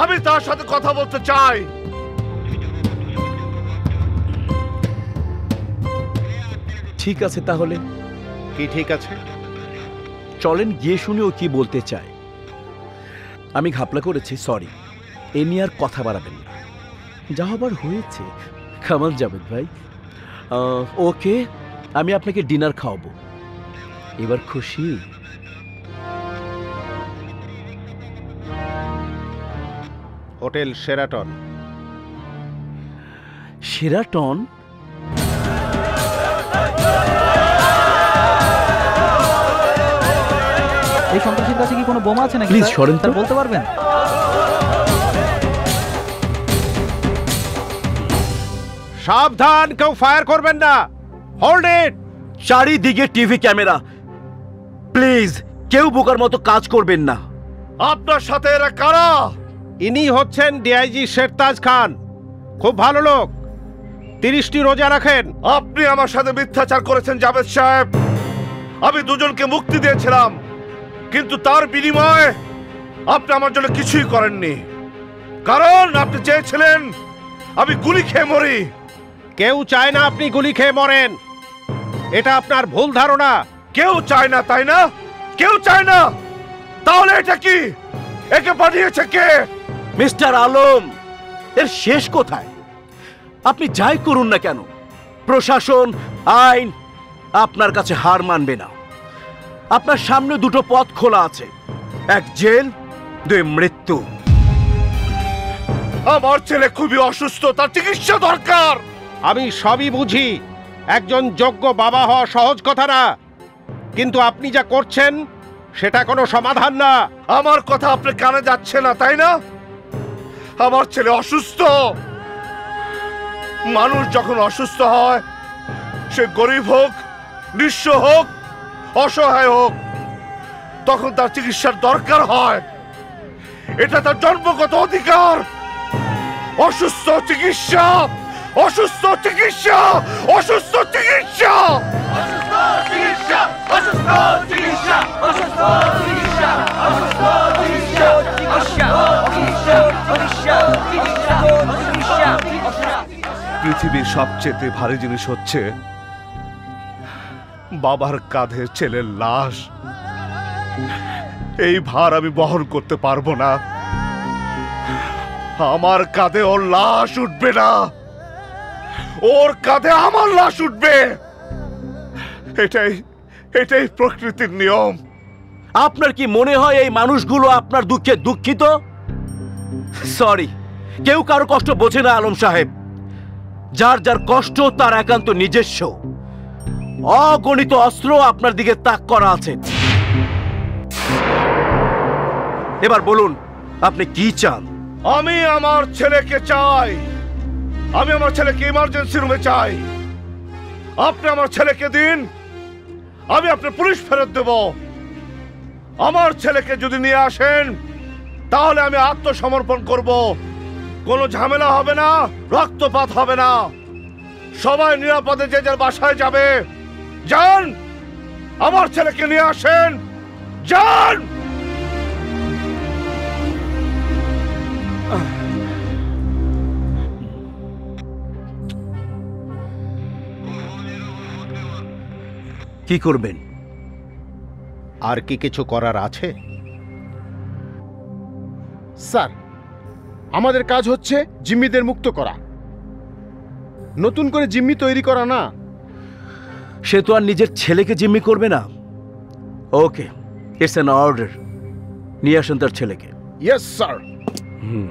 আমি তার সাথে কথা বলতে চাই। ঠিক আছে, তাহলে কি ঠিক আছে? চলেন গিয়ে শুনে ও কি বলতে চায়। আমি ঘাপলা করেছি, সরি। এ নিয়ে আর কথা বাড়াবেন না, যা হবার হয়েছে। কামাল জাভেদ ভাই, ওকে, আমি আপনাকে ডিনার খাওয়াবো। এবার খুশি? Hotel Sheraton. শেরাটন? এই সন্ত্রাসীর কাছে কি কোনো বোমা আছে নাকি? প্লিজ সরেন তো। বলতে পারবেন? সাবধান, কেউ ফায়ার করবেন না। Hold it. চারিদিকে টিভি ক্যামেরা, প্লিজ কেউ বোকার মতো কাজ করবেন না। আপনার সাথে এরা কারা? ইনি হচ্ছেন ডিআইজি শেরতাজ খান, খুব ভালো লোক, 30টি রোজা রাখেন। আপনি আমার সাথে মিথ্যাচার করেছেন জাভেদ সাহেব। আমি দুজনকে মুক্তি দিয়েছিলাম, কিন্তু তার বিনিময়ে আপনি আমার জন্য কিছুই করেননি। কারণ আপনি চেয়েছিলেন আমি গুলি খেয়ে মরি। কেউ চায় না আপনি গুলি খেয়ে মরেন, এটা আপনার ভুল ধারণা। কেউ চায় না, তাই না? কেউ চায় না। তাহলে এটা কি? একে পাঠিয়েছে কে? মিস্টার আলম, এর শেষ কোথায়? আপনি যাই করুন না কেন, প্রশাসন, আইন আপনার কাছে হার মানবে না। আপনার সামনে দুটো পথ খোলা আছে, এক জেল, দুই মৃত্যু। আমার ছেলে খুবই অসুস্থ, তার চিকিৎসা দরকার। আমি সবই বুঝি, একজন যোগ্য বাবা হওয়া সহজ কথা না, কিন্তু আপনি যা করছেন সেটা কোনো সমাধান না। আমার কথা আপনার কানে যাচ্ছে না, তাই না? আমার ছেলে অসুস্থ। মানুষ যখন অসুস্থ হয়, সে গরিব হোক, নিঃস্ব হোক, অসহায় হোক, তখন তার চিকিৎসার দরকার হয়। এটা তার জন্মগত অধিকার। অসুস্থ চিকিৎসা, অসুস্থ চিকিৎসা, অসুস্থ চিকিৎসা, অসুস্থ চিকিৎসা, অসুস্থ চিকিৎসা, অসুস্থ চিকিৎসা, অসুস্থ চিকিৎসা, পৃথিবীর সবচেয়ে ভারী জিনিস হচ্ছে বাবার কাঁধে ছেলের লাশ। এই ভার আমি বহন করতে পারবো না। আমার কাঁধে ওর লাশ উঠবে না, ওর কাঁধে আমার লাশ উঠবে। এটাই প্রকৃতির নিয়ম। আপনার কি মনে হয় এই মানুষগুলো আপনার দুঃখে দুঃখিত? সরি, কেউ কারো কষ্ট বোঝে না আলম সাহেব। যার যার কষ্ট তার একান্ত নিজস্ব। অগণিত অস্ত্র আপনার দিকে তাক করা আছে। এবার বলুন, আপনি কি চান? আমি আমার ছেলেকে চাই। আমি আমার ছেলেকে ইমার্জেন্সি রুমে চাই। আপনি আমার ছেলেকে দিন, আমি আপনার পুলিশ ফেরত দেব। আমার ছেলেকে যদি নিয়ে আসেন, তাহলে আমি আত্মসমর্পণ করব। কোনো ঝামেলা হবে না, রক্তপাত হবে না। সবাই নিরাপদে যে যার বাসায় যাবে। যান, আমার ছেলেকে নিয়ে আসেন, যান। কি করবেন? আর কি কিছু করার আছে? স্যার, আমাদের কাজ হচ্ছে জিম্মিদের মুক্ত করা, নতুন করে জিম্মি তৈরি করা না। সে তো আর নিজের ছেলেকে জিম্মি করবে না। Okay, it's an order. নিয়ে আসেন তার ছেলেকে। Yes sir. হুম।